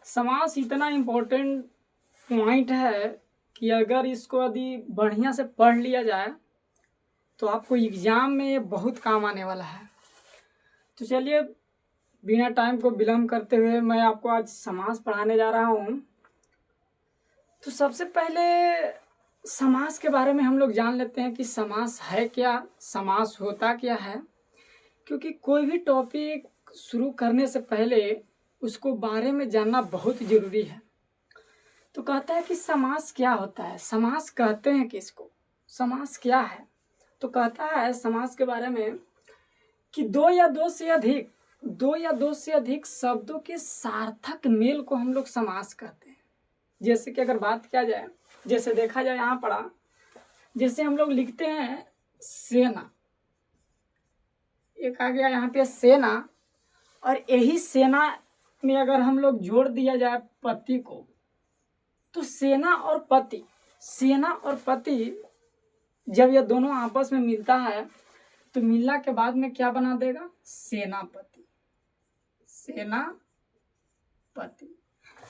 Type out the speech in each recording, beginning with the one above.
समास इतना important point है कि अगर इसको यदि बढ़िया से पढ़ लिया जाए तो आपको एग्जाम में ये बहुत काम आने वाला है। तो चलिए बिना टाइम को विलम्ब करते हुए मैं आपको आज समास पढ़ाने जा रहा हूँ। तो सबसे पहले समास के बारे में हम लोग जान लेते हैं कि समास है क्या, समास होता क्या है। क्योंकि कोई भी टॉपिक शुरू करने से पहले उसको बारे में जानना बहुत ज़रूरी है। तो कहता है कि समास क्या होता है, समास कहते हैं किसको, समास क्या है। तो कहता है समास के बारे में कि दो या दो से अधिक शब्दों के सार्थक मेल को हम लोग समास कहते हैं। जैसे कि अगर बात किया जाए, जैसे देखा जाए यहाँ पढ़ा, जैसे हम लोग लिखते हैं सेना, एक आ गया यहाँ पे सेना, और यही सेना में अगर हम लोग जोड़ दिया जाए पति को, तो सेना और पति जब ये दोनों आपस में मिलता है तो मिलने के बाद में क्या बना देगा, सेनापति।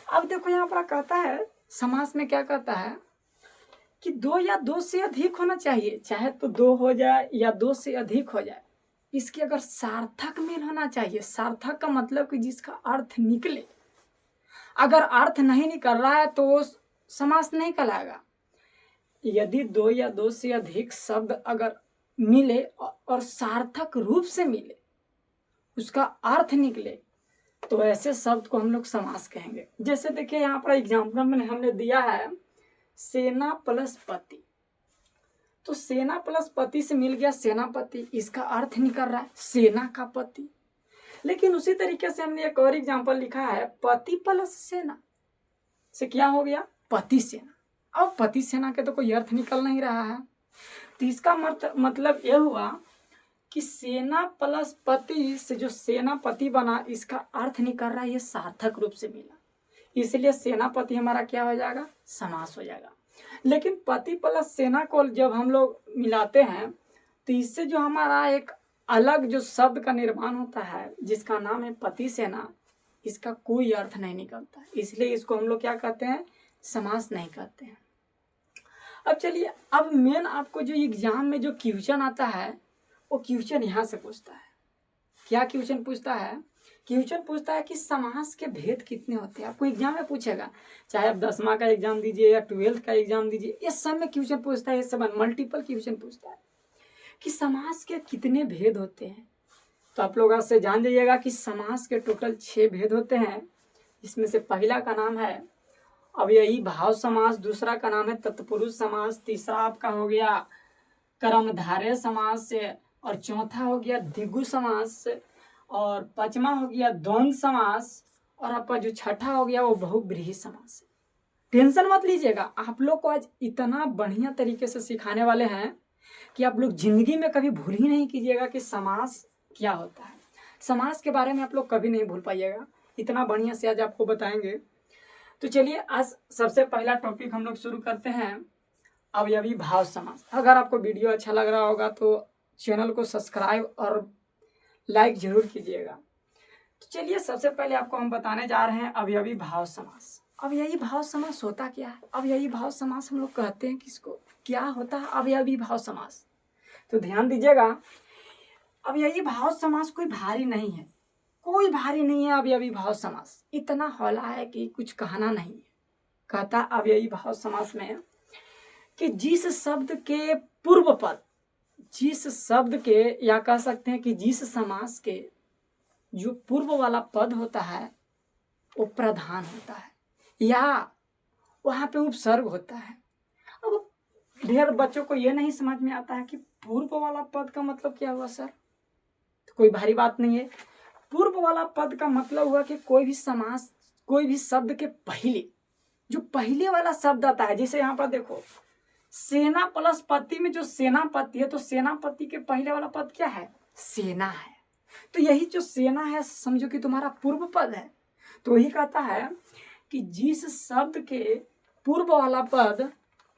अब देखो यहाँ पर कहता है समास में क्या कहता है कि दो या दो से अधिक होना चाहिए, चाहे तो दो हो जाए या दो से अधिक हो जाए, इसके अगर सार्थक मेल होना चाहिए। सार्थक का मतलब कि जिसका अर्थ निकले। अगर अर्थ नहीं निकल रहा है तो वो समास नहीं कहलाएगा। यदि दो या दो से अधिक शब्द अगर मिले और सार्थक रूप से मिले, उसका अर्थ निकले, तो ऐसे शब्द को हम लोग समास कहेंगे। जैसे देखिए यहाँ पर एग्जाम्पल में हमने दिया है सेना प्लस पति, तो सेना प्लस पति से मिल गया सेनापति, इसका अर्थ निकल रहा है सेना का पति। लेकिन उसी तरीके से हमने एक और एग्जाम्पल लिखा है पति प्लस सेना से क्या हो गया, पति सेना। अब पति सेना के तो कोई अर्थ निकल नहीं रहा है, तो इसका मतलब यह हुआ कि सेना प्लस पति से जो सेनापति बना, इसका अर्थ निकल रहा है ये सार्थक रूप से मिला, इसलिए सेनापति हमारा क्या हो जाएगा, समास हो जाएगा। लेकिन पति प्लस सेना को जब हम लोग मिलाते हैं तो इससे जो हमारा एक अलग जो शब्द का निर्माण होता है जिसका नाम है पति सेना, इसका कोई अर्थ नहीं निकलता, इसलिए इसको हम लोग क्या कहते हैं, समास नहीं कहते हैं। अब चलिए, अब मेन आपको जो एग्जाम में जो क्वेश्चन आता है वो क्वेश्चन यहाँ से पूछता है। क्या क्वेश्चन पूछता है, क्वेश्चन पूछता है कि समास के भेद कितने होते हैं। आपको एग्जाम में पूछेगा, चाहे आप 10वां का एग्जाम दीजिए या 12th का एग्जाम दीजिए, इस सब में क्वेश्चन पूछता है, इस सब मल्टीपल क्वेश्चन पूछता है कि समास के कितने भेद होते हैं। तो आप लोग आज से जान जाइएगा कि समास के टोटल 6 भेद होते हैं। इसमें से पहला का नाम है अव्ययी भाव समास, दूसरा का नाम है तत्पुरुष समास, तीसरा आपका हो गया कर्मधारय समास, और चौथा हो गया द्विगु समास, और पांचवा हो गया द्वंद्व समास, और आपका जो छठा हो गया वो बहुब्रीहि समास है। टेंशन मत लीजिएगा, आप लोग को आज इतना बढ़िया तरीके से सिखाने वाले हैं कि आप लोग जिंदगी में कभी भूल ही नहीं कीजिएगा कि समास क्या होता है। समास के बारे में आप लोग कभी नहीं भूल पाइएगा, इतना बढ़िया से आज आपको बताएंगे। तो चलिए आज सबसे पहला टॉपिक हम लोग शुरू करते हैं, अवयवी भाव समास। अगर आपको वीडियो अच्छा लग रहा होगा तो चैनल को सब्सक्राइब और लाइक जरूर कीजिएगा। तो चलिए सबसे पहले आपको हम बताने जा रहे हैं अवयवी भाव समास। अवयवी भाव समास होता क्या है, अवयवी भाव समास हम लोग कहते हैं किसको, क्या होता है अवयवी भाव समास। तो ध्यान दीजिएगा, अवयवी भाव समास कोई भारी नहीं है, कोई भारी नहीं है अवयवी भाव समास, इतना हौला है कि कुछ कहना नहीं है। कहता अवयवी भाव समास में कि जिस शब्द के पूर्व पद, जिस शब्द के या कह सकते हैं कि जिस समास के जो पूर्व वाला पद होता है वो प्रधान होता है या वहाँ पे उपसर्ग होता है। अब ढेर बच्चों को ये नहीं समझ में आता है कि पूर्व वाला पद का मतलब क्या हुआ सर, तो कोई भारी बात नहीं है। पूर्व वाला पद का मतलब हुआ कि कोई भी समास, कोई भी शब्द के पहले जो पहले वाला शब्द आता है, जैसे यहाँ पर देखो सेना प्लस पति में जो सेनापति है, तो सेनापति के पहले वाला पद क्या है, सेना है। तो यही जो सेना है समझो कि तुम्हारा पूर्व पद है। तो वही कहता है कि जिस शब्द के पूर्व वाला पद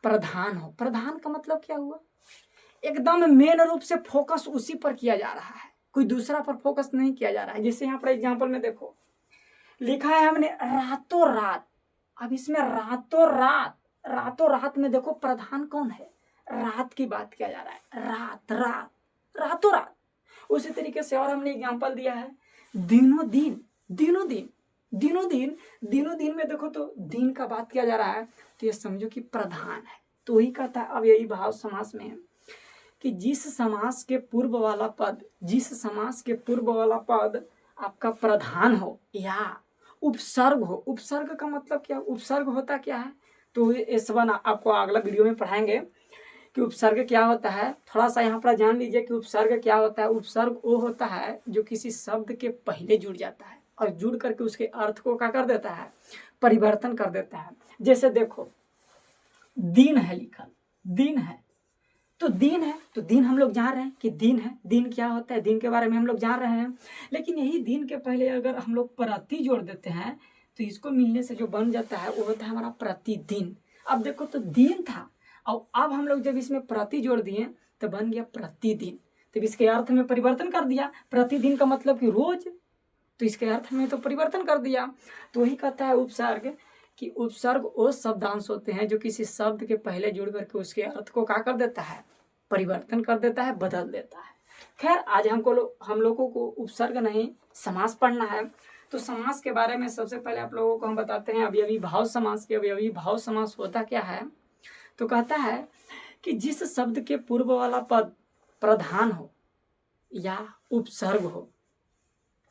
प्रधान हो, प्रधान का मतलब क्या हुआ, एकदम मेन रूप से फोकस उसी पर किया जा रहा है, कोई दूसरा पर फोकस नहीं किया जा रहा है। जैसे यहाँ पर एग्जाम्पल में देखो लिखा है हमने रातों रात। अब इसमें रातों रात में देखो प्रधान कौन है, रात की बात किया जा रहा है, रात रात रातों रात। उसी तरीके से और हमने एग्जांपल दिया है दिनों दिन, दिनों दिन, दिनों दिन, दिनों दिन में देखो तो दिन का बात किया जा रहा है, तो ये समझो कि प्रधान है। तो वही कहता है अब यही भाव समास में है कि जिस समास के पूर्व वाला पद, जिस समास के पूर्व वाला पद आपका प्रधान हो या उपसर्ग हो। उपसर्ग का मतलब क्या, उपसर्ग होता क्या है, तो इस बार आपको अगला वीडियो में पढ़ाएंगे कि उपसर्ग क्या होता है। थोड़ा सा यहाँ पर जान लीजिए कि उपसर्ग क्या होता है। उपसर्ग वो होता है जो किसी शब्द के पहले जुड़ जाता है और जुड़ करके उसके अर्थ को क्या कर देता है, परिवर्तन कर देता है। जैसे देखो दिन है लिखा, दिन है तो दिन है, तो दिन हम लोग जान रहे हैं कि दिन है, दिन क्या होता है, दिन के बारे में हम लोग जान रहे हैं। लेकिन यही दिन के पहले अगर हम लोग प्रति जोड़ देते हैं तो इसको मिलने से जो बन जाता है वो होता है हमारा प्रतिदिन। अब देखो तो दिन था और अब हम लोग जब इसमें प्रति जोड़ दिए तो बन गया प्रतिदिन। तो इसके अर्थ में परिवर्तन कर दिया, प्रतिदिन का मतलब कि रोज, तो इसके अर्थ में तो परिवर्तन कर दिया। तो वही कहता है उपसर्ग कि उपसर्ग वो शब्दांश होते हैं जो किसी शब्द के पहले जुड़ करके उसके अर्थ को क्या कर देता है, परिवर्तन कर देता है, बदल देता है। खैर आज हम लोगों को उपसर्ग नहीं समास पढ़ना है। तो समास के बारे में सबसे पहले आप लोगों को हम बताते हैं अवयवी भाव समास के। अवयवी भाव समास होता क्या है, तो कहता है कि जिस शब्द के पूर्व वाला पद प्रधान हो या उपसर्ग हो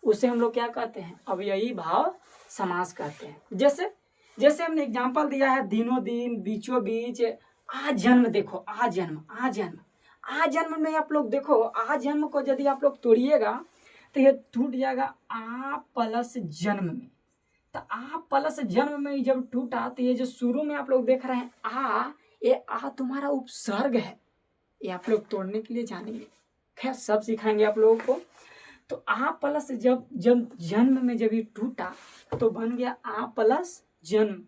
उसे हम लोग क्या कहते हैं, अवयवी भाव समास कहते हैं। जैसे जैसे हमने एग्जांपल दिया है दिनों दिन, बीचों बीच, आ जन्म। देखो आ जन्म, आ जन्म, आ जन्म में आप लोग देखो आ जन्म को यदि आप लोग तोड़िएगा तो ये टूट जाएगा आ प्लस जन्म में। तो आ प्लस जन्म में जब टूटा तो ये जो शुरू में आप लोग देख रहे हैं आ, ये आ तुम्हारा उपसर्ग है, ये आप लोग तोड़ने के लिए जानेंगे। खैर सब सिखाएंगे आप लोगों को। तो आ प्लस जब जब जन्म में जब ये टूटा तो बन गया आ प्लस जन्म।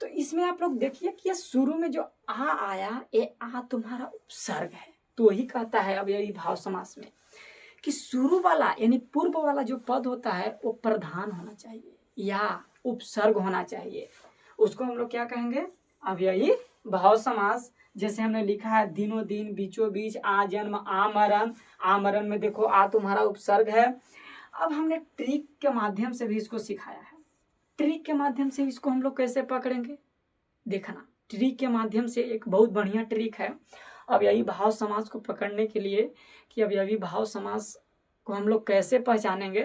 तो इसमें आप लोग देखिए कि ये शुरू में जो आ आया ये आ तुम्हारा उपसर्ग है। तो वही कहता है अब यही भाव समास में कि शुरू वाला यानी पूर्व वाला जो पद होता है वो प्रधान होना चाहिए या उपसर्ग होना चाहिए, उसको हम लोग क्या कहेंगे, अव्ययी भाव समास। जैसे हमने लिखा है दिनों दिन, बीचों बीच, आ जन्म, आ मरण। आ मरण में देखो आ तुम्हारा उपसर्ग है। अब हमने ट्रिक के माध्यम से भी इसको सिखाया है। ट्रिक के माध्यम से इसको हम लोग कैसे पकड़ेंगे, देखना ट्रिक के माध्यम से एक बहुत बढ़िया ट्रिक है अवयवी भाव समास को पकड़ने के लिए कि अवयवी भाव समास को हम लोग कैसे पहचानेंगे।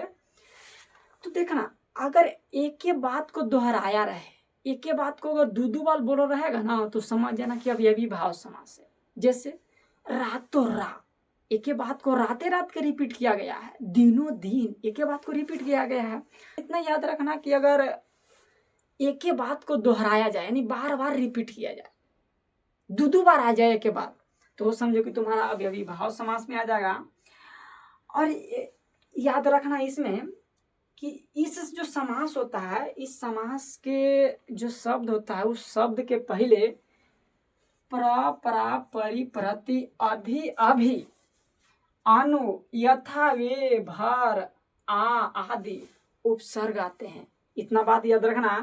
तो देखना अगर एक ही बात को दोहराया रहे, एक ही बात को अगर दो बार बोलो रहेगा ना तो समझ जाना कि अवयवी भाव समास है। जैसे रातों रात, एक ही बात को राते रात के रिपीट किया गया है, दिनों दिन एक ही बात को रिपीट किया गया है। इतना याद रखना कि अगर एक ही बात को दोहराया जाए यानी बार बार रिपीट किया जाए, दो बार आ जाए एक ही बात, तो वो समझो कि तुम्हारा अवयवी भाव समास में आ जाएगा। और याद रखना इसमें कि इस जो समास होता है, इस समास के जो शब्द होता है उस शब्द के पहले प्र, परा, परि, प्रति, अधि, अभि, अनु, यथा, वे, भर, आ आदि उपसर्ग आते हैं। इतना बात याद रखना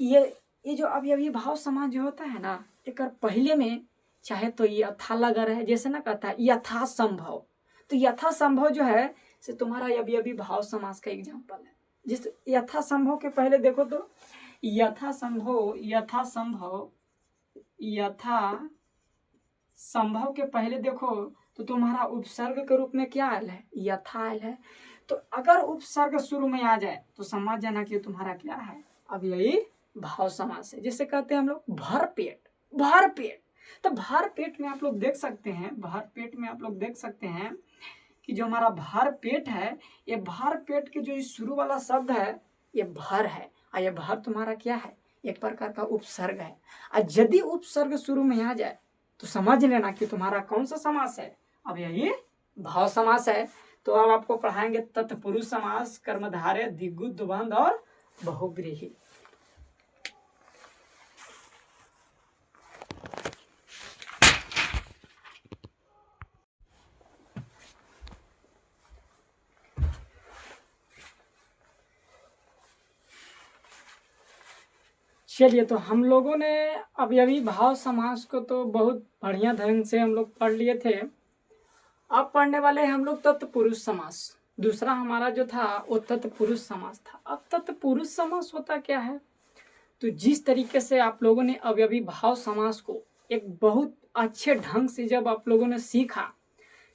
कि ये जो अवयवी भाव समास जो होता है ना, एक पहले में चाहे तो यथा लगा रहे, जैसे ना कहता है यथा संभव, तो यथा संभव जो है से तुम्हारा अवयवी भाव समास का एग्जाम्पल है। जिस यथा संभव के पहले देखो तो यथा संभव, यथा संभव, यथा संभव के पहले देखो तो तुम्हारा उपसर्ग के रूप में क्या आयल है, यथा आयल है। तो अगर उपसर्ग शुरू में आ जाए तो समझ जाना कि तुम्हारा क्या है, अब यही भाव समास है। जैसे कहते हैं हम लोग भर पेट, भर पेट। तो भर पेट में आप लोग देख सकते हैं, भर पेट में आप लोग देख सकते हैं कि जो हमारा भर पेट है, ये भर पेट के जो शुरू वाला शब्द है ये भर है, और ये भर तुम्हारा क्या है, एक प्रकार का उपसर्ग है। और यदि उपसर्ग शुरू में आ जाए तो समझ लेना कि तुम्हारा कौन सा समास है, अब यही भाव समास है। तो अब आपको पढ़ाएंगे तत्पुरुष समास, कर्मधारय, द्विगु, द्वंद और बहुव्रीहि। चलिए, तो हम लोगों ने अभी भाव समास को तो बहुत बढ़िया ढंग से हम लोग पढ़ लिए थे। अब पढ़ने वाले हैं हम लोग तत्पुरुष समास। दूसरा हमारा जो था वो तत्पुरुष समास था। अब तत्पुरुष समास होता क्या है? तो जिस तरीके से आप लोगों ने अभी भाव समास को एक बहुत अच्छे ढंग से जब आप लोगों ने सीखा,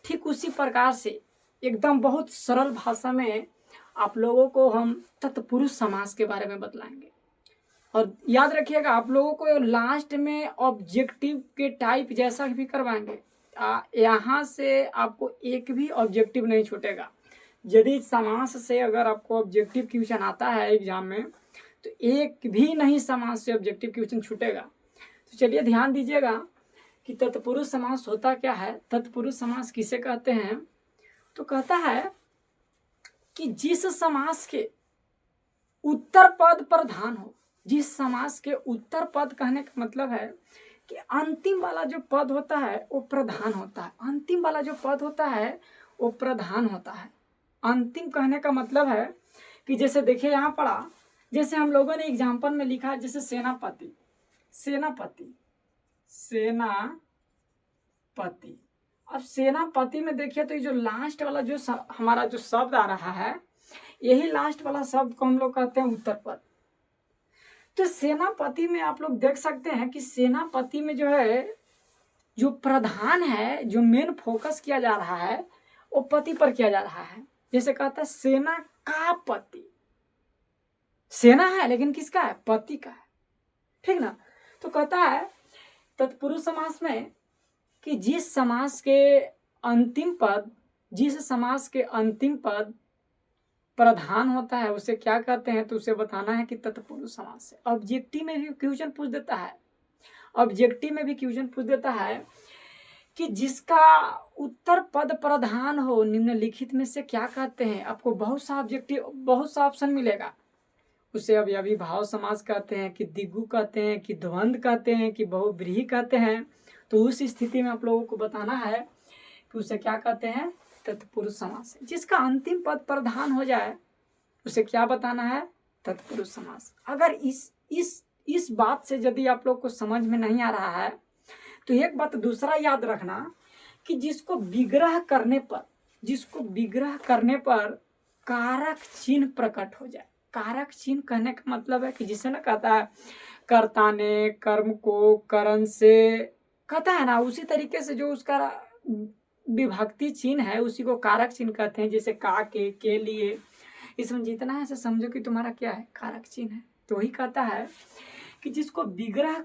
ठीक उसी प्रकार से एकदम बहुत सरल भाषा में आप लोगों को हम तत्पुरुष समास के बारे में बतलाएंगे। और याद रखिएगा, आप लोगों को लास्ट में ऑब्जेक्टिव के टाइप जैसा भी करवाएंगे। यहाँ से आपको एक भी ऑब्जेक्टिव नहीं छूटेगा। यदि समास से अगर आपको ऑब्जेक्टिव क्वेश्चन आता है एग्जाम में, तो एक भी नहीं समास से ऑब्जेक्टिव क्वेश्चन छूटेगा। तो चलिए ध्यान दीजिएगा कि तत्पुरुष समास होता क्या है। तत्पुरुष समास किसे कहते हैं? तो कहता है कि जिस समास के उत्तर पद प्रधान हो। जिस समास के उत्तर पद कहने का मतलब है कि अंतिम वाला जो पद होता है वो प्रधान होता है। अंतिम वाला जो पद होता है वो प्रधान होता है। अंतिम कहने का मतलब है कि जैसे देखिए यहाँ पढ़ा, जैसे हम लोगों ने एग्जाम्पल में लिखा है, जैसे सेनापति, सेनापति, सेनापति। अब सेनापति में देखिए तो ये जो लास्ट वाला जो हमारा जो शब्द आ रहा है, यही लास्ट वाला शब्द को हम लोग कहते हैं उत्तर पद। तो सेनापति में आप लोग देख सकते हैं कि सेनापति में जो है, जो प्रधान है, जो मेन फोकस किया जा रहा है वो पति पर किया जा रहा है। जैसे कहता है सेना का पति, सेना है लेकिन किसका है? पति का है, ठीक ना। तो कहता है तत्पुरुष समास में कि जिस समास के अंतिम पद प्रधान होता है उसे क्या कहते हैं? तो उसे बताना है कि तत्पुरुष समास है। ऑब्जेक्टिव में भी क्वेश्चन पूछ देता है, ऑब्जेक्टिव में भी क्वेश्चन पूछ देता है कि जिसका उत्तर पद प्रधान हो, निम्नलिखित में से क्या कहते हैं? आपको बहुत सा ऑप्शन मिलेगा। उसे अभी भाव समास कहते हैं कि दिगु कहते हैं कि द्वंद्व कहते हैं कि बहुव्रीहि कहते हैं। तो उस स्थिति में आप लोगों को बताना है कि उसे क्या कहते हैं? तत्पुरुष समास। जिसका अंतिम पद प्रधान हो जाए उसे क्या बताना है? तत्पुरुष समास। अगर इस बात से यदि आप लोग को समझ में नहीं आ रहा है तो एक बात दूसरा याद रखना कि जिसको विग्रह करने पर कारक चिन्ह प्रकट हो जाए। कारक चिन्ह कहने का मतलब है कि जिसे ना कहता है कर्ता ने कर्म को करण से कहता है ना, उसी तरीके से जो उसका विभक्ति चिन्ह है उसी को कारक चिन्ह कहते हैं। जैसे के लिए, इसमें जितना है समझो कि तुम्हारा क्या है? कारक चिन्ह है। तो वही कहता है कि जिसको विग्रह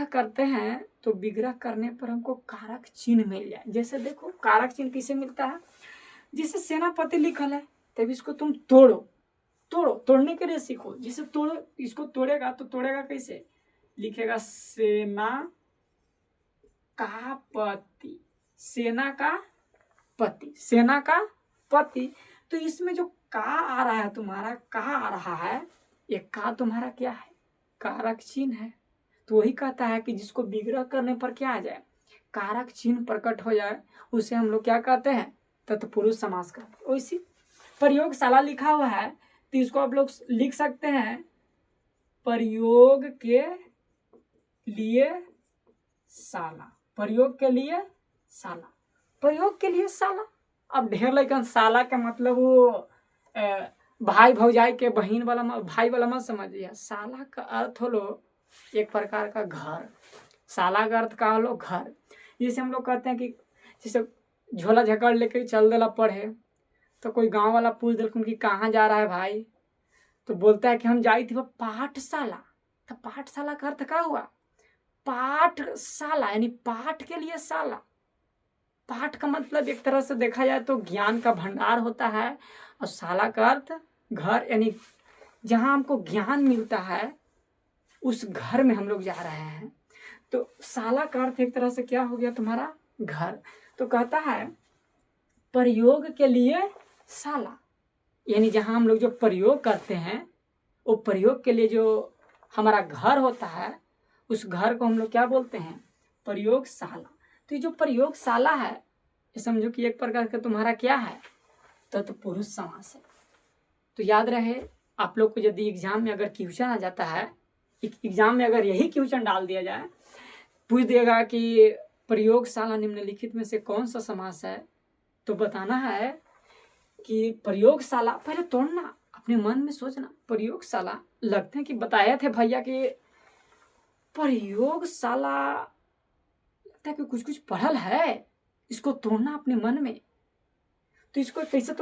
करते हैं तो विग्रह करने पर हमको कारक चिन्ह मिल जाए। जैसे देखो कारक चिन्ह किसे मिलता है? जिसे सेनापति लिखल है तब इसको तुम तोड़ने के लिए सीखो। जिसे तोड़ो, इसको तोड़ेगा तो तोड़ेगा कैसे? लिखेगा सेना का पति, सेना का पति, सेना का पति। तो इसमें जो का आ रहा है, तुम्हारा का आ रहा है, ये का तुम्हारा क्या है? कारक चिन्ह है। तो वही कहता है कि जिसको विग्रह करने पर क्या आ जाए? कारक चिन्ह प्रकट हो जाए, उसे हम लोग क्या कहते हैं? तत्पुरुष समास कहते हैं। वैसी प्रयोगशाला लिखा हुआ है तो इसको आप लोग लिख सकते हैं प्रयोग के लिए शाला, प्रयोग के लिए शाला, प्रयोग के लिए शाला। अब ढेर लड़कन शाला के मतलब वो भाई भौजाई के बहन वाला भाई वाला मत समझिए। शाला का अर्थ होलो एक प्रकार का घर। शाला का अर्थ का होलो घर। जैसे हम लोग कहते हैं कि जैसे झोला झकड़ लेके चल देला पढ़े, तो कोई गांव वाला पूछ दिलकुन कि कहाँ जा रहा है भाई, तो बोलता है कि हम जाई थी वो पाठशाला। तो पाठशाला का अर्थ क्या हुआ? पाठशाला, यानी पाठ के लिए शाला। पाठ का मतलब एक तरह से देखा जाए तो ज्ञान का भंडार होता है, और शाला का अर्थ घर, यानी जहाँ हमको ज्ञान मिलता है उस घर में हम लोग जा रहे हैं। तो शाला का अर्थ एक तरह से क्या हो गया तुम्हारा? घर। तो कहता है प्रयोग के लिए शाला, यानी जहाँ हम लोग जो प्रयोग करते हैं वो प्रयोग के लिए जो हमारा घर होता है उस घर को हम लोग क्या बोलते हैं? प्रयोगशाला। तो ये जो प्रयोगशाला है ये समझो कि एक प्रकार का तुम्हारा क्या है? तत्पुरुष समास है। तो याद रहे आप लोग को यदि एग्जाम में अगर क्वेश्चन आ जाता है, एग्जाम में अगर यही क्वेश्चन डाल दिया जाए, पूछ देगा कि प्रयोगशाला निम्नलिखित में से कौन सा समास है, तो बताना है कि प्रयोगशाला, पहले तोड़ना, अपने मन में सोचना, प्रयोगशाला लगते हैं कि बताए थे भैया कि प्रयोगशाला, लगता है कि कुछ कुछ पढ़ल है, इसको तोड़ना अपने मन में। तो इसको कैसे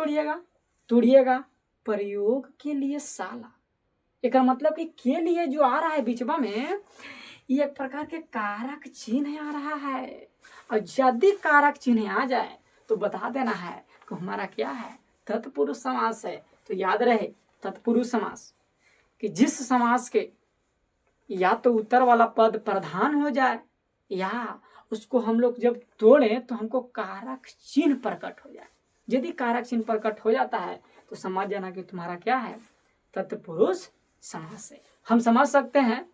तोड़िएगा प्रयोग के लिए शाला, एक मतलब कि के लिए जो आ रहा है बीचवा में, ये एक प्रकार के कारक चिन्ह आ रहा है, और यदि कारक चिन्ह आ जाए तो बता देना है कि हमारा क्या है, तत्पुरुष समास है। तो याद रहे तत्पुरुष समास कि जिस समास के या तो उत्तर वाला पद प्रधान हो जाए, या उसको हम लोग जब तोड़ें तो हमको कारक चिन्ह प्रकट हो जाए। यदि कारक चिन्ह प्रकट हो जाता है तो समझ जाना कि तुम्हारा क्या है, तत्पुरुष समास है। हम समझ सकते हैं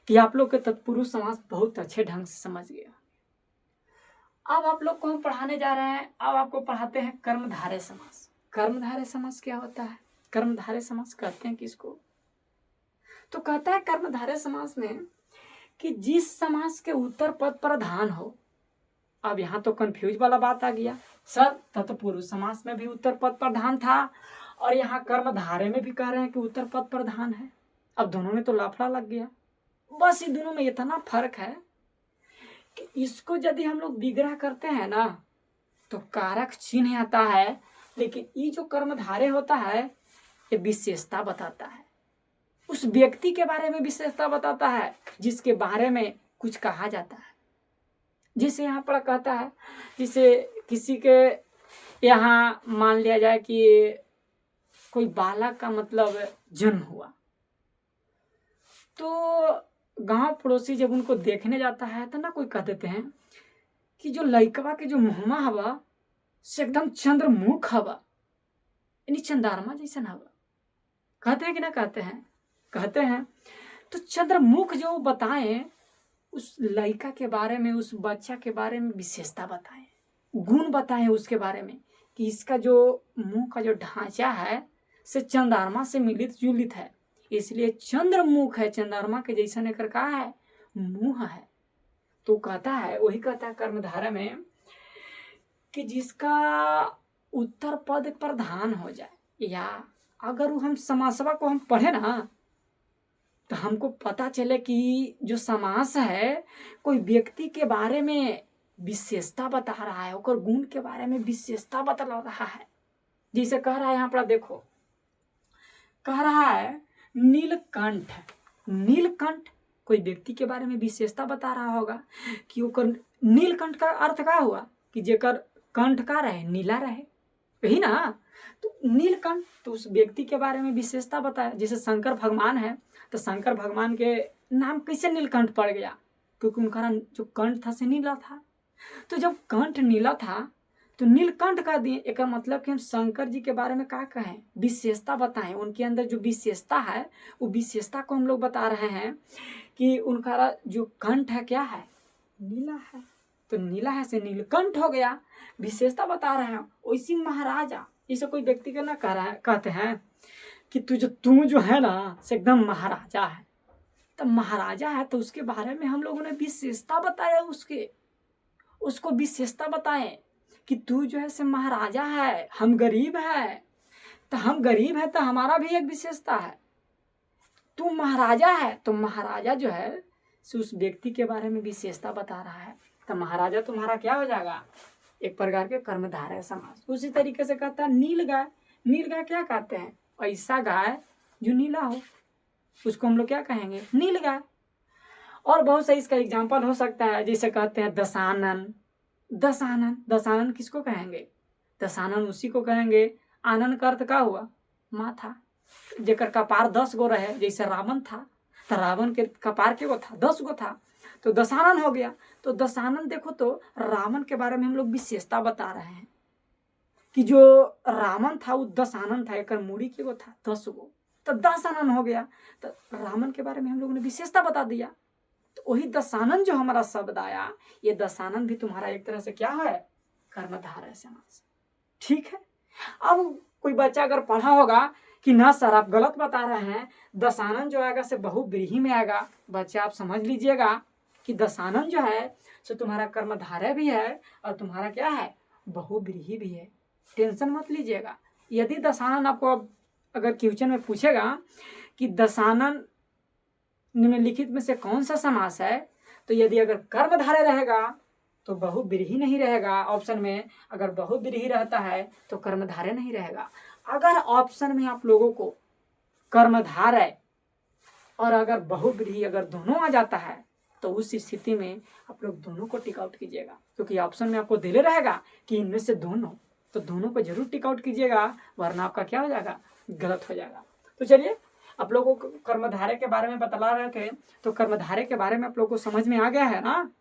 कि आप लोग के तत्पुरुष समास बहुत अच्छे ढंग से समझ गए। अब आप लोग को हम पढ़ाने जा रहे हैं, अब आपको पढ़ाते हैं कर्मधारय समास। कर्मधारय समास क्या होता है? कर्मधारय समास कहते हैं किसको? तो कहता है कर्मधारय समास में कि जिस समास के उत्तर पद प्रधान हो। अब यहाँ तो कंफ्यूज वाला बात आ गया, सर तत्पुरुष समास में भी उत्तर पद प्रधान था और यहाँ कर्मधारय में भी कह रहे हैं कि उत्तर पद प्रधान है। अब दोनों में तो लफड़ा लग गया। बस इन दोनों में इतना फर्क है कि इसको यदि हम लोग विग्रह करते हैं ना तो कारक चिन्ह आता है, लेकिन ये जो कर्मधारय होता है ये विशेषता बताता है, उस व्यक्ति के बारे में विशेषता बताता है जिसके बारे में कुछ कहा जाता है। जिसे यहाँ पर कहता है, जिसे किसी के यहाँ मान लिया जाए कि कोई बालक का मतलब जन्म हुआ, तो गांव पड़ोसी जब उनको देखने जाता है तो ना कोई कह देते हैं कि जो लड़कवा के जो मुहमा हवा से एकदम चंद्रमुख हवा, यानी चंदारमा जैसा हवा। कहते हैं कि ना कहते हैं? कहते हैं। तो चंद्रमुख जो बताएं, उस लड़का के बारे में, उस बच्चा के बारे में विशेषता बताएं, गुण बताएं उसके बारे में कि इसका जो मुंह का जो ढांचा है से चंद्रमा से मिलित जुलित है, इसलिए चंद्रमुख है, चंद्रमा के जैसा लेकर कहा है मुंह है। तो कहता है, वही कहता है कर्मधारय में कि जिसका उत्तर पद प्रधान हो जाए, या अगर हम समासवा को हम पढ़े ना तो हमको पता चले कि जो समास है कोई व्यक्ति के बारे में विशेषता बता रहा है, और गुण के बारे में विशेषता बता रहा है। जैसे कह रहा है यहाँ पर देखो, कह रहा है नीलकंठ। नीलकंठ कोई व्यक्ति के बारे में विशेषता बता रहा होगा कि वो नीलकंठ का अर्थ क्या हुआ कि जेकर कंठ का रहे, नीला रहे, यही ना। तो नीलकंठ तो उस व्यक्ति के बारे में विशेषता बताया। जैसे शंकर भगवान है तो शंकर भगवान के नाम कैसे नीलकंठ पड़ गया? क्योंकि उनका जो कंठ था से नीला था। तो जब कंठ नीला था तो नीलकंठ का दिए, एक मतलब कि हम शंकर जी के बारे में क्या कहें, विशेषता बताएं। उनके अंदर जो विशेषता है वो विशेषता को हम लोग बता रहे हैं कि उनका जो कंठ है क्या है, नीला है। तो नीला है से नीलकंठ हो गया, विशेषता बता रहे हैं। वैसी महाराजा, इसे कोई व्यक्ति का ना कह रहा है, कहते हैं कि तू जो है ना से एकदम महाराजा है। तो महाराजा है तो उसके बारे में हम लोगों ने विशेषता बताया, उसको विशेषता बताएं कि तू जो है से महाराजा है, हम गरीब है तो हम गरीब है तो हमारा भी एक विशेषता है। तू महाराजा है तो महाराजा जो है से उस व्यक्ति के बारे में विशेषता बता रहा है। तो महाराजा तुम्हारा क्या हो जाएगा, एक प्रकार के कर्मधारय समास। उसी तरीके से कहता है नील गाय। नील गाय क्या कहते हैं? ऐसा गाय जो नीला हो, उसको हम लोग क्या कहेंगे, नील गाय। और बहुत सही इसका एग्जाम्पल हो सकता है, जैसे कहते हैं दशानन। दशानन, दशानन किसको कहेंगे? दशानन उसी को कहेंगे, आनंद का अर्थ क्या हुआ, माथा। जेकर कपार 10 गो रहे, जैसे रावण था तो रावण के कपार के गो था, 10 गो था, तो दशानन हो गया। तो दशानन देखो तो रावण के बारे में हम लोग विशेषता बता रहे हैं कि जो रावण था वो दशानन था, एक मूड़ी के गो था 10 गो, तो दशानन हो गया। तो रावण के बारे में हम लोगों ने विशेषता बता दिया। तो वही दशानन जो हमारा शब्द आया, ये दशानन भी तुम्हारा एक तरह से क्या है, कर्मधारय समास। ठीक है। अब कोई बच्चा अगर पढ़ा होगा कि ना सर आप गलत बता रहे हैं, दशानन जो आएगा से बहुव्रीहि में आएगा। बच्चे आप समझ लीजिएगा कि दशानन जो है सो तुम्हारा कर्मधारय भी है और तुम्हारा क्या है, बहुव्रीहि भी है। टेंशन मत लीजिएगा। यदि दशानन आपको अगर क्वेश्चन में पूछेगा कि दशानन निम्नलिखित में से कौन सा समास है, तो यदि अगर कर्मधारय रहेगा तो बहुव्रीहि नहीं रहेगा ऑप्शन में, अगर बहुव्रीहि रहता है तो कर्मधारय नहीं रहेगा। अगर ऑप्शन में आप लोगों को कर्मधारय और अगर बहुव्रीहि अगर दोनों आ जाता है तो उस स्थिति में आप लोग दोनों को टिक आउट कीजिएगा, क्योंकि ऑप्शन में आपको दिले रहेगा कि इनमें से दोनों, तो दोनों को जरूर टिक आउट कीजिएगा, वरना आपका क्या हो जाएगा, गलत हो जाएगा। तो चलिए आप लोगों को कर्मधारय के बारे में बतला रहे थे, तो कर्मधारय के बारे में आप लोगों को समझ में आ गया है ना?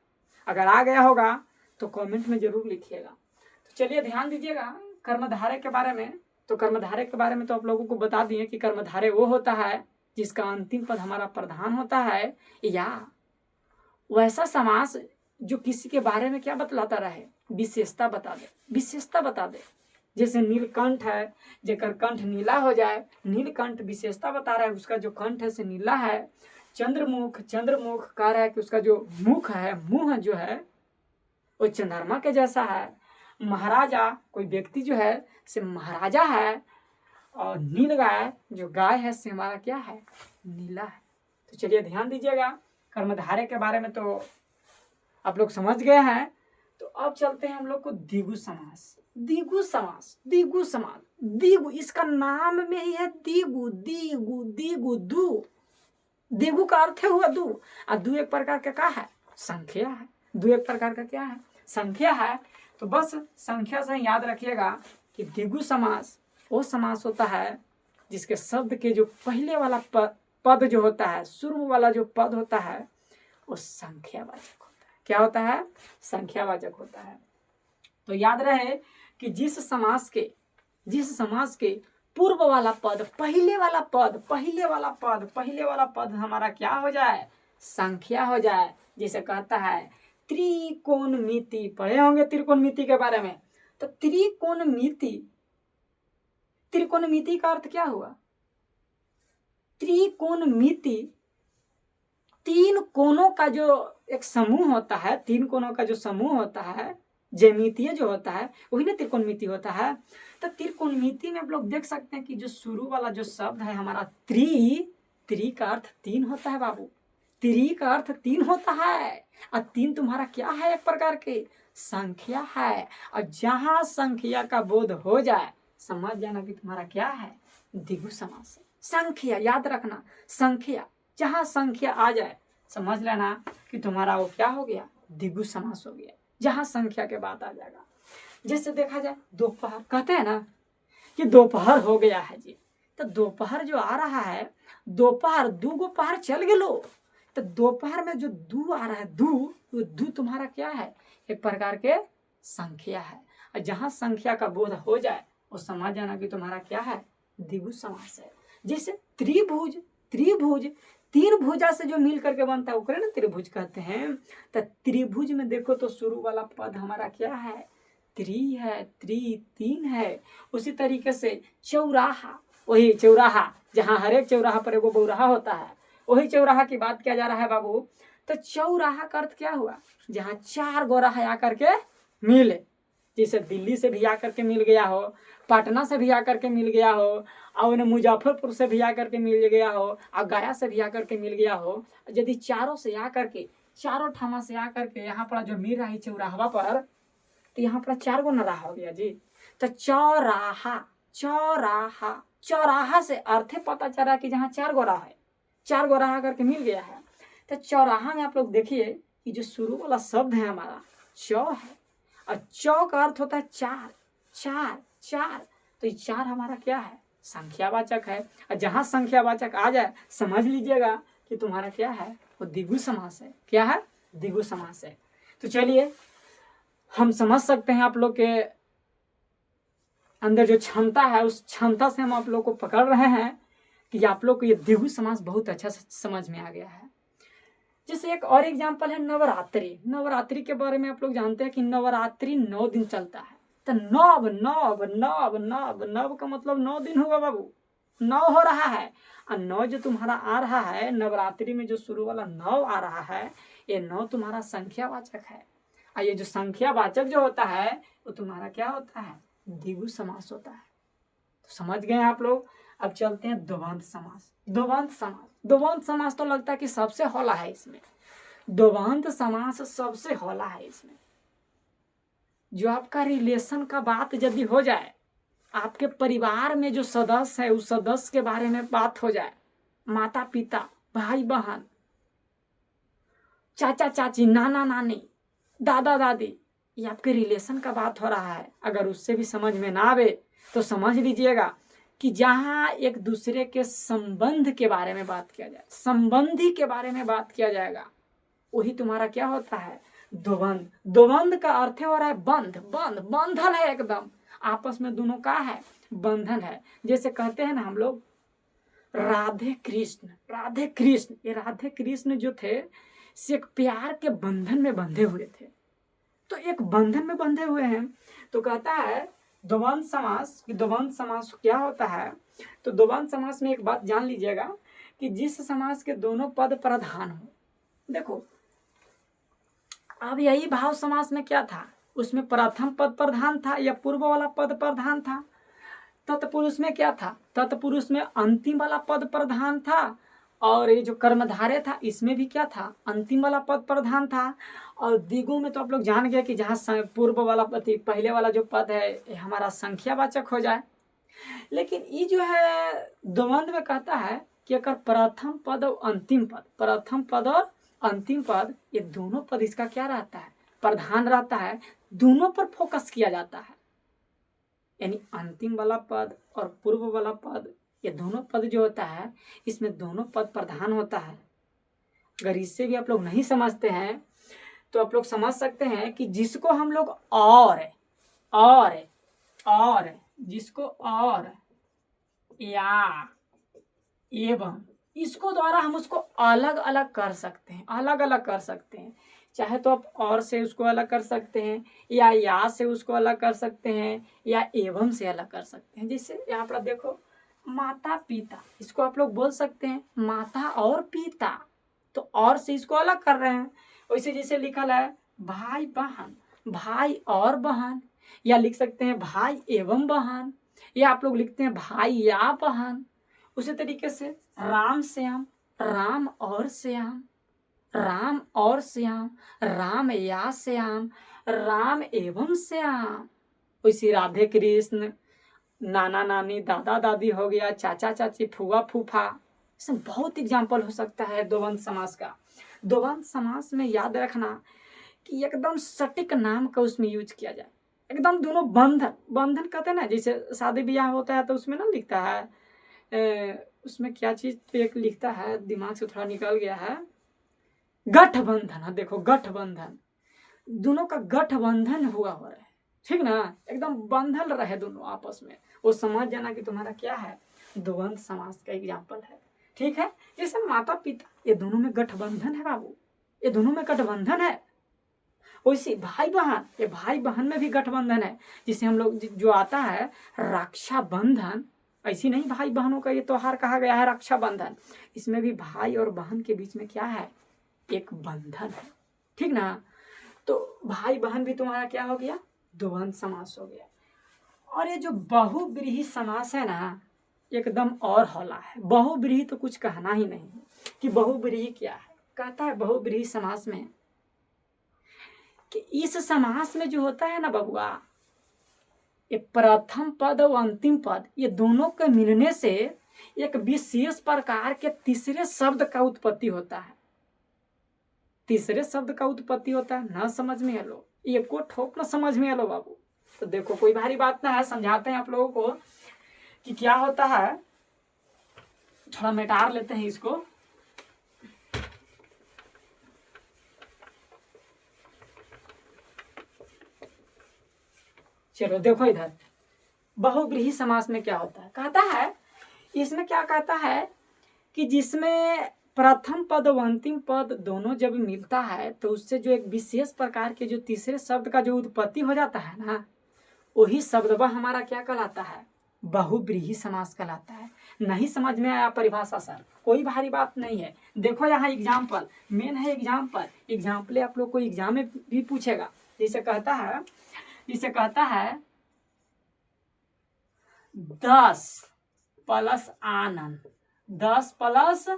अगर आ गया होगा तो कमेंट में जरूर लिखिएगा। तो चलिए ध्यान दीजिएगा कर्मधारय के बारे में। तो कर्मधारय के बारे में तो आप लोगों को बता दिए कि कर्मधारय वो होता है जिसका अंतिम पद हमारा प्रधान होता है, या वैसा समास जो किसी के बारे में क्या बतलाता रहे, विशेषता बता दे, विशेषता बता दे। जैसे नीलकंठ है, जेकर कंठ नीला हो जाए, नीलकंठ विशेषता बता रहा है उसका जो कंठ है से नीला है। चंद्रमुख, चंद्रमुख कह रहा है कि उसका जो मुख है, मुंह जो है वो चंद्रमा के जैसा है। महाराजा, कोई व्यक्ति जो है से महाराजा है। और नील गाय, जो गाय है से हमारा क्या है, नीला है। तो चलिए ध्यान दीजिएगा कर्मधारय के बारे में तो आप लोग समझ गए हैं। तो अब चलते हैं हम लोग को द्विगु समास। द्विगु समास, द्विगु समास, द्विगु, इसका नाम में ही है द्विगु, द्विगु, द्विगु, दू। द्विगु का अर्थ हुआ दू, और दू एक प्रकार का क्या है, संख्या है। दू एक प्रकार का क्या है, संख्या है। तो बस संख्या से याद रखिएगा कि द्विगु समास वो समास होता है जिसके शब्द के जो पहले वाला पद जो होता है, शुरू वाला जो पद होता है वो संख्यावाचक होता है। क्या होता है, संख्यावाचक होता है। तो याद रहे कि जिस समास के पूर्व वाला पद, पहले वाला पद हमारा क्या हो जाए, संख्या हो जाए। जैसे कहता है त्रिकोणमिति, पढ़े होंगे त्रिकोणमिति के बारे में। तो त्रिकोणमिति का अर्थ क्या हुआ, त्रिकोणमिति तीन कोणों का जो एक समूह होता है, तीन कोणों का जो समूह होता है, ज्यामितीय जो होता है वही ना त्रिकोणमिति होता है। तो त्रिकोणमिति में आप लोग देख सकते हैं कि जो शुरू वाला जो शब्द है हमारा त्रि का अर्थ तीन होता है बाबू, त्रि का अर्थ तीन होता है। और तीन तुम्हारा क्या है, एक प्रकार के संख्या है। और जहां संख्या का बोध हो जाए समझ जाना कि तुम्हारा क्या है, द्विगु समास है। संख्या याद रखना, संख्या, जहां संख्या आ जाए समझ लेना कि तुम्हारा वो क्या हो गया, द्विगु समास हो गया, जहां संख्या के बाद आ जाएगा। जैसे देखा जाए दोपहर, कहते हैं ना कि दोपहर हो गया है जी। तो दोपहर जो आ रहा है, दोपहर, दू गो पहर चल गेलो। तो दोपहर में जो दू आ रहा है, दू तुम्हारा क्या है, एक प्रकार के संख्या है। और जहां संख्या का बोध हो जाए वो समझ जाना कि तुम्हारा क्या है, द्विगु समास है। जैसे त्रिभुज, तीन भुजा से जो मिल करके बनता है ना त्रिभुज कहते हैं। तो त्रिभुज में देखो तो शुरू वाला पद हमारा क्या है, त्रि है, तीन है। उसी तरीके से चौराहा, वही चौराहा, जहाँ हर एक चौराहा पर एगो बौराहा होता है, वही चौराहा की बात किया जा रहा है बाबू। तो चौराहा का अर्थ क्या हुआ, जहाँ चार गौराहा आकर के मिले। जैसे दिल्ली से भी आकर के मिल गया हो, पटना से भी आकर के मिल गया हो, और मुजफ्फरपुर से भी आकर के मिल गया हो, और गया से भी आकर के मिल गया हो। यदि चारों से आकर के, चारों ठामा से आकर के यहाँ पर जो मिल रहा है चौराहा पर, तो यहाँ पर चार गो नरा हो गया जी। तो चौराहा, चौराहा से अर्थ पता चला कि जहाँ चार गो राह है, चार गो राह करके मिल गया है। तो चौराहा में आप लोग देखिए कि जो शुरू वाला शब्द है हमारा चौ है, और चौ का अर्थ होता है चार। तो ये चार हमारा क्या है, संख्यावाचक है। और जहां संख्यावाचक आ जाए समझ लीजिएगा कि तुम्हारा क्या है, वो द्विगु समास है। क्या है, द्विगु समास है। तो चलिए हम समझ सकते हैं आप लोग के अंदर जो क्षमता है, उस क्षमता से हम आप लोग को पकड़ रहे हैं कि आप लोग को ये द्विगु समास बहुत अच्छा समझ में आ गया है। जैसे एक और एग्जाम्पल है नवरात्रि। नवरात्रि के बारे में आप लोग जानते हैं कि नवरात्रि 9 दिन चलता है। तो नव का मतलब 9 दिन होगा बाबू। 9 हो रहा है। और 9 जो तुम्हारा आ रहा है नवरात्रि में, जो शुरू वाला 9 आ रहा है, ये 9 तुम्हारा संख्यावाचक है। और ये जो संख्यावाचक जो होता है वो तुम्हारा क्या होता है, द्विगु समास होता है। तो समझ गए आप लोग। अब चलते हैं द्वंद्व समास। द्वंद्व समास तो लगता है कि सबसे हौला है इसमें। द्वंद्व समास सबसे हौला है इसमें। जो आपका रिलेशन का बात यदि हो जाए, आपके परिवार में जो सदस्य है उस सदस्य के बारे में बात हो जाए, माता पिता, भाई बहन, चाचा चाची, नाना नानी, दादा दादी, ये आपके रिलेशन का बात हो रहा है। अगर उससे भी समझ में ना आवे तो समझ लीजिएगा कि जहां एक दूसरे के संबंध के बारे में बात किया जाए, संबंधी के बारे में बात किया जाएगा, वही तुम्हारा क्या होता है, द्वंद्व। द्वंद्व का अर्थ हो रहा है बंधन है, एकदम आपस में दोनों का है, बंधन है। जैसे कहते हैं ना हम लोग राधे कृष्ण, ये राधे कृष्ण जो थे से एक प्यार के बंधन में बंधे हुए थे। तो एक बंधन में बंधे हुए हैं। तो कहता है द्वंद्व समास, कि द्वंद्व समास क्या होता है। तो द्वंद्व समास में एक बात जान लीजिएगा कि जिस समास के दोनों पद प्रधान हो, देखो अब यही भाव समास में क्या था, उसमें प्रथम पद प्रधान था या पूर्व वाला पद प्रधान था। तत्पुरुष में क्या था, तत्पुरुष में अंतिम वाला पद प्रधान था। और ये जो कर्मधारय था इसमें भी क्या था, अंतिम वाला पद प्रधान था। और द्विगु में तो आप लोग जान गए कि जहाँ पूर्व वाला पद, पहले वाला जो पद है ये हमारा संख्यावाचक हो जाए। लेकिन ये जो है द्वंद्व में कहता है कि अगर प्रथम पद और अंतिम पद, प्रथम पद और अंतिम पद, ये दोनों पद इसका क्या रहता है, प्रधान रहता है। दोनों पर फोकस किया जाता है, यानी अंतिम वाला पद और पूर्व वाला पद, ये दोनों पद जो होता है इसमें दोनों पद प्रधान होता है। अगर इससे भी आप लोग नहीं समझते हैं तो आप लोग समझ सकते हैं कि जिसको हम लोग और जिसको और या एवं, इसको द्वारा हम उसको अलग अलग कर सकते हैं। चाहे तो आप और से उसको अलग कर सकते हैं, या से उसको अलग कर सकते हैं, या एवं से अलग कर सकते हैं। जैसे यहाँ पर देखो माता पिता, इसको आप लोग बोल सकते हैं माता और पिता, तो और से इसको अलग कर रहे हैं। वैसे जैसे लिखा है भाई बहन, भाई और बहन, या लिख सकते हैं भाई एवं बहन, या आप लोग लिखते हैं भाई या बहन। उसी तरीके से राम श्याम, राम और श्याम, राम और श्याम, राम या श्याम, राम एवं श्याम। उसी राधे कृष्ण, नाना नानी, दादा दादी हो गया, चाचा चाची, फूआ फूफा, इसमें बहुत एग्जाम्पल हो सकता है द्वंद्व समास का। द्वंद्व समास में याद रखना कि एकदम सटीक नाम का उसमें यूज किया जाए, एकदम दोनों बंधन कहते हैं ना। जैसे शादी ब्याह होता है तो उसमें ना लिखता है उसमें क्या चीज तो एक लिखता है, दिमाग से थोड़ा निकल गया है, गठबंधन। देखो गठबंधन, दोनों का गठबंधन हुआ हो रहा है, ठीक ना, एकदम बंधल रहे दोनों आपस में, वो समझ जाना कि तुम्हारा क्या है, द्वंद्व समास का एग्जाम्पल है। ठीक है, जैसे माता पिता, ये दोनों में गठबंधन है बाबू, ये दोनों में गठबंधन है। वैसे भाई बहन, ये भाई बहन में भी गठबंधन है। जिसे हम लोग जो आता है रक्षाबंधन, ऐसी नहीं भाई बहनों का ये त्योहार कहा गया है रक्षाबंधन, इसमें भी भाई और बहन के बीच में क्या है, एक बंधन है, ठीक ना। तो भाई बहन भी तुम्हारा क्या हो गया, द्वंद्व समास हो गया। और ये जो बहुव्रीहि समास है ना, एकदम और हौला है। बहुव्रीहि तो कुछ कहना ही नहीं कि बहुव्रीहि क्या है। कहता है बहुव्रीहि समास में कि इस समास में जो होता है ना बबुआ, ये प्रथम पद और अंतिम पद, ये दोनों के मिलने से एक विशेष प्रकार के तीसरे शब्द का उत्पत्ति होता है। तीसरे शब्द का उत्पत्ति होता है। ना समझ में आलो, ये को ठोक ना समझ में आलो बाबू। तो देखो कोई भारी बात ना है, समझाते हैं आप लोगों को कि क्या होता है। थोड़ा मिटार लेते हैं इसको। चलो देखो इधर बहुव्रीहि समास में क्या होता है। कहता है इसमें क्या कहता है कि जिसमें प्रथम पद और अंतिम पद दोनों जब मिलता है तो उससे जो एक विशेष प्रकार के जो तीसरे शब्द का जो उत्पत्ति हो जाता है ना, वही शब्द वह हमारा क्या कहलाता है, बहुव्रीहि समास कहलाता है। नहीं समझ में आया परिभाषा सर, कोई भारी बात नहीं है। देखो यहाँ एग्जाम्पल मेन है, एग्जाम्पल आप लोग को एग्जाम में भी पूछेगा। जैसे कहता है 10 प्लस आनंद, 10 प्लस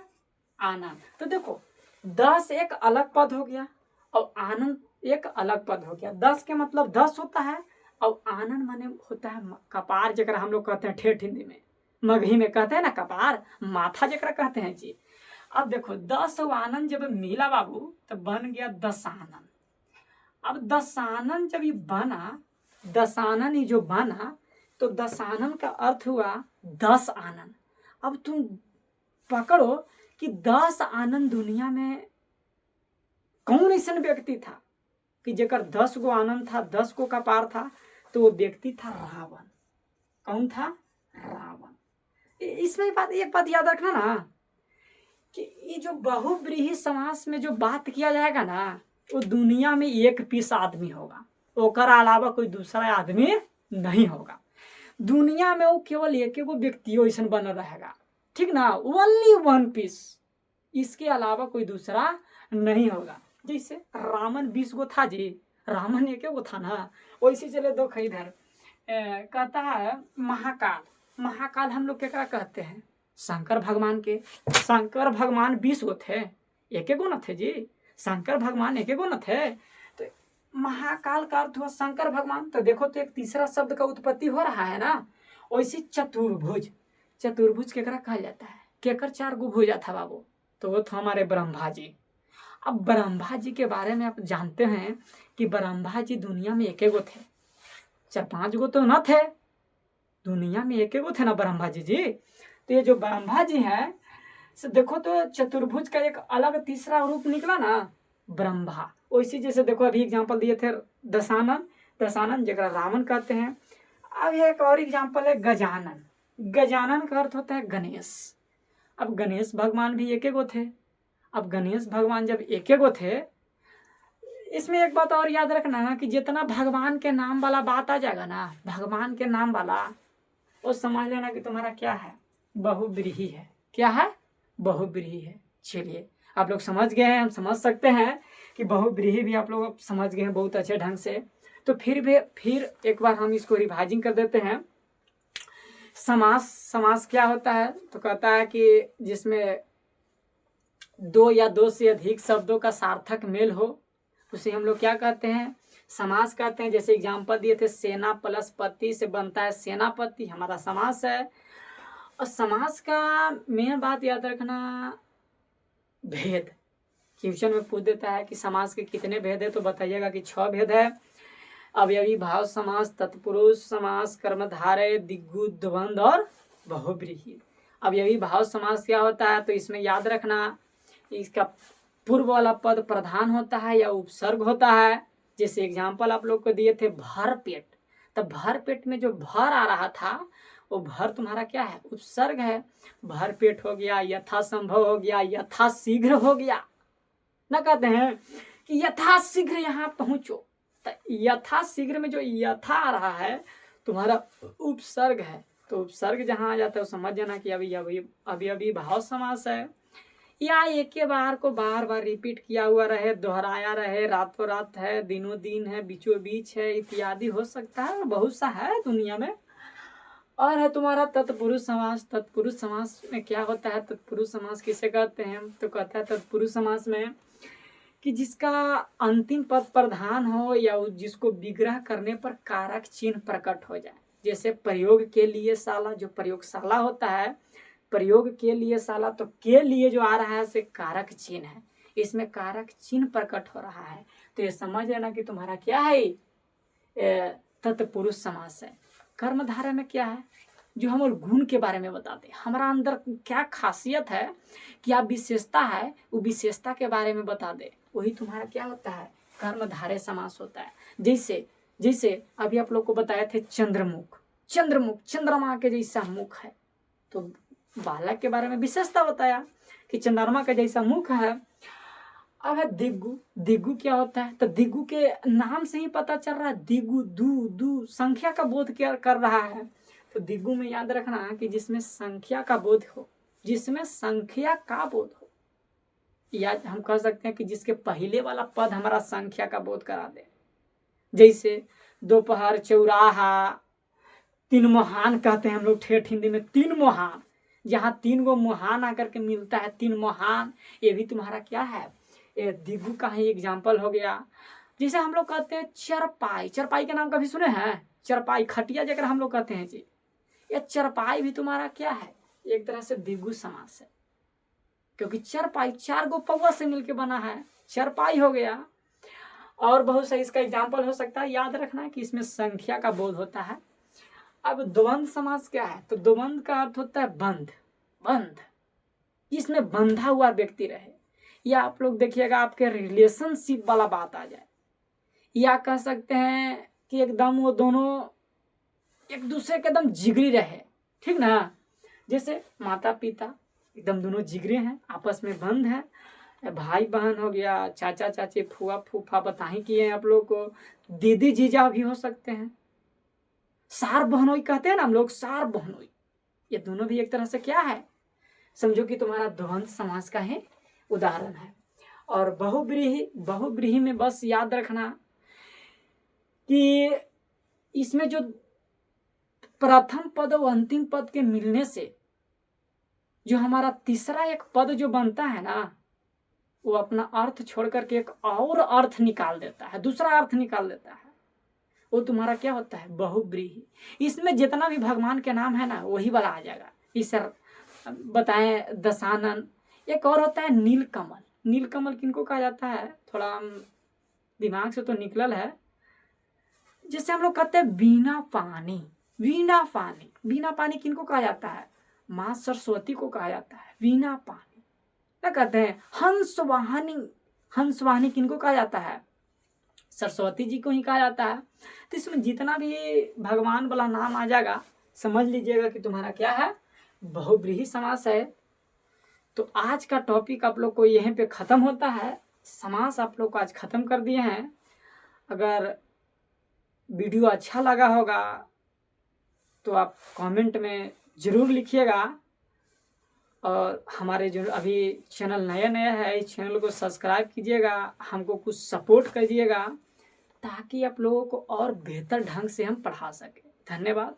आनंद। तो देखो 10 एक अलग पद हो गया और आनंद एक अलग पद हो गया। 10 के मतलब 10 होता है और आनंद माने होता है कपार, जरा हम लोग कहते हैं ठेठ हिंदी में, मगही में कहते हैं ना कपार, माथा जरा कहते हैं जी। अब देखो 10 और आनंद जब मिला बाबू तो बन गया 10 आनंद। अब 10 आनंद जब ये बना, 10 आनंद ही जो बना तो 10 आनंद का अर्थ हुआ 10 आनंद। अब तुम पकड़ो कि 10 आनंद दुनिया में कौन ऐसा व्यक्ति था कि जेकर 10 गो आनंद था, 10 गो कपार था, तो वो व्यक्ति था रावण। कौन था? रावण। इसमें एक बात याद रखना ना कि ये जो बहुव्रीहि समास में जो बात किया जाएगा ना, वो दुनिया में एक पीस आदमी होगा, ओकर अलावा कोई दूसरा आदमी नहीं होगा। दुनिया में वो केवल एक गो व्यक्ति ऐसा बन रहेगा, ठीक ना, ओनली वन पीस, इसके अलावा कोई दूसरा नहीं होगा। जैसे रावण 20 गो था जी, रावण एक गो था ना, वैसे चले दो इधर कहता है महाकाल हम लोग क्या कहते हैं? शंकर भगवान के। शंकर भगवान 20 गो थे, एक गो न थे जी, शंकर भगवान एक गो न थे। तो महाकाल का अर्थ हुआ शंकर भगवान। तो देखो तो एक तीसरा शब्द का उत्पत्ति हो रहा है ना। वैसे चतुर्भुज केकरा कहा जाता है? केकर 4 गो भुजा था बाबू? तो वो था हमारे ब्रह्मा जी। अब ब्रह्मा जी के बारे में आप जानते हैं कि ब्रह्मा जी दुनिया में एक गो थे, 4-5 गो तो न थे, दुनिया में एक गो थे ना ब्रह्मा जी। तो ये जो ब्रह्मा जी हैं, देखो तो चतुर्भुज का एक अलग तीसरा रूप निकला ना, ब्रह्मा। वैसे जैसे देखो अभी एग्जाम्पल दिए थे दशानन जगह रावण कहते हैं। अब एक और एग्जाम्पल है गजानन का अर्थ होता है गणेश। अब गणेश भगवान भी एक गो थे। अब गणेश भगवान जब एक गो थे, इसमें एक बात और याद रखना ना कि जितना भगवान के नाम वाला बात आ जाएगा ना, भगवान के नाम वाला, वो समझ लेना कि तुम्हारा क्या है? बहुव्रीहि है। क्या है? बहुव्रीहि है। चलिए आप लोग समझ गए हैं, हम समझ सकते हैं कि बहुव्रीहि भी आप लोग समझ गए हैं बहुत अच्छे ढंग से। तो फिर एक बार हम इसको रिवाइजिंग कर देते हैं। समास क्या होता है? तो कहता है कि जिसमें 2 या 2 से अधिक शब्दों का सार्थक मेल हो, उसे हम लोग क्या कहते हैं? समास कहते हैं। जैसे एग्जाम्पल दिए थे, सेना प्लस पति से बनता है सेनापति, हमारा समास है। और समास का मेन बात याद रखना, भेद। क्वेश्चन में पूछ देता है कि समास के कितने भेद है, तो बताइएगा कि 6 भेद है। अवयवी भाव समास, तत्पुरुष समास, कर्मधारय, दिग्गु, द्वंद्व और बहुव्रीहि। अवयवी भाव समास क्या होता है? तो इसमें याद रखना, इसका पूर्व वाला पद प्रधान होता है या उपसर्ग होता है। जैसे एग्जाम्पल आप लोग को दिए थे भर पेट, तब भर पेट में जो भर आ रहा था वो भर तुम्हारा क्या है? उपसर्ग है। भर पेट हो गया, यथासंभव हो गया, यथाशीघ्र हो गया। ना कहते हैं कि यथाशीघ्र यहाँ पहुंचो, तो यथाशीघ्र में जो यथा आ रहा है तुम्हारा उपसर्ग है। तो उपसर्ग जहाँ आ जाता है समझ जाना कि अभी भाव समास है। या एक के बार को बार बार रिपीट किया हुआ रहे, दोहराया रहे, रातों रात है, दिनों दिन है, बीचों बीच है, इत्यादि हो सकता है, बहुत सा है दुनिया में। और है तुम्हारा तत्पुरुष समास। तत्पुरुष समास में क्या होता है? तत्पुरुष समास किसे कहते हैं? तो कहता है तत्पुरुष समास में कि जिसका अंतिम पद प्रधान हो या जिसको विग्रह करने पर कारक चिन्ह प्रकट हो जाए। जैसे प्रयोग के लिए शाला, जो प्रयोगशाला होता है, प्रयोग के लिए शाला, तो के लिए जो आ रहा है से कारक चिन्ह है, इसमें कारक चिन्ह प्रकट हो रहा है। तो ये समझ लेना कि तुम्हारा क्या है? तत्पुरुष समास है। कर्मधारय में क्या है? जो हम और गुण के बारे में बताते हैं, हमारा अंदर क्या खासियत है, क्या विशेषता है, वो विशेषता के बारे में बता दे, वही तुम्हारा क्या होता है? कर्मधारय समास होता है। जैसे अभी आप लोग को बताए थे चंद्रमुख, चंद्रमा के जैसा मुख है। तो बालक के बारे में विशेषता बताया कि चंद्रमा का जैसा मुख है। अब है दिग्गु क्या होता है? तो दिग्गु के नाम से ही पता चल रहा है, दिग्गु दू संख्या का बोध क्या कर रहा है। तो द्विगु में याद रखना कि जिसमें संख्या का बोध हो, जिसमें संख्या का बोध हो, या हम कह सकते हैं कि जिसके पहले वाला पद हमारा संख्या का बोध करा दे। जैसे दोपहर, चौराहा, तीन मुहान कहते हैं हम लोग ठेठ हिंदी में, तीन मुहान, जहाँ तीन गो मुहान आकर के मिलता है, तीन मुहान, ये भी तुम्हारा क्या है, ये द्विगु का ही एग्जाम्पल हो गया। जैसे हम लोग कहते हैं चरपाई, चरपाई के नाम कभी सुने हैं? चरपाई, खटिया जगह हम लोग कहते हैं जी, ये चरपाई भी तुम्हारा क्या है, एक तरह से द्विगु समास है, क्योंकि चरपाई चार गो पौवा से मिलके बना है, चरपाई हो गया। और बहुत सही इसका एग्जाम्पल हो सकता है, याद रखना कि इसमें संख्या का बोध होता है। अब द्वंद्व समास क्या है? तो द्वंद्व का अर्थ होता है बंध, बंध, इसमें बंधा हुआ व्यक्ति रहे, या आप लोग देखिएगा आपके रिलेशनशिप वाला बात आ जाए, या कह सकते हैं कि एकदम वो दोनों एक दूसरे के एकदम जिगरी रहे, ठीक ना। जैसे माता पिता एकदम दोनों जिगरे हैं, आपस में बंध है, भाई बहन हो गया, चाचा चाची, फुआ फूफा, बताही किए हैं आप लोग को, दीदी जीजा भी हो सकते हैं, सार बहनोई कहते हैं ना हम लोग, सार बहनोई, ये दोनों भी एक तरह से क्या है, समझो कि तुम्हारा द्वंद्व समास का ही उदाहरण है। और बहुब्रीहि, बहुब्रीहि में बस याद रखना कि इसमें जो प्रथम पद और अंतिम पद के मिलने से जो हमारा तीसरा एक पद जो बनता है ना, वो अपना अर्थ छोड़ करके एक और अर्थ निकाल देता है, दूसरा अर्थ निकाल देता है, वो तुम्हारा क्या होता है, बहुब्रीहि। इसमें जितना भी भगवान के नाम है ना, वही वाला आ जाएगा। इस बताएं दशानन। एक और होता है नीलकमल, नीलकमल किनको कहा जाता है, थोड़ा दिमाग से तो निकलल है, जैसे हम लोग कहते हैं बीना पानी, वीणा पानी, बीना पानी किनको कहा जाता है, माँ सरस्वती को कहा जाता है वीणा पानी। क्या कहते हैं, हंसवाहिनी, हंसवाहिनी किनको कहा जाता है, सरस्वती जी को ही कहा जाता है। तो इसमें जितना भी भगवान वाला नाम आ जाएगा, समझ लीजिएगा कि तुम्हारा क्या है, बहुब्रीहि समास है। तो आज का टॉपिक आप लोग को यहीं पे खत्म होता है, समास आप लोग को आज खत्म कर दिए हैं। अगर वीडियो अच्छा लगा होगा तो आप कमेंट में ज़रूर लिखिएगा, और हमारे जो अभी चैनल नया नया है, इस चैनल को सब्सक्राइब कीजिएगा, हमको कुछ सपोर्ट करिएगा, ताकि आप लोगों को और बेहतर ढंग से हम पढ़ा सकें। धन्यवाद।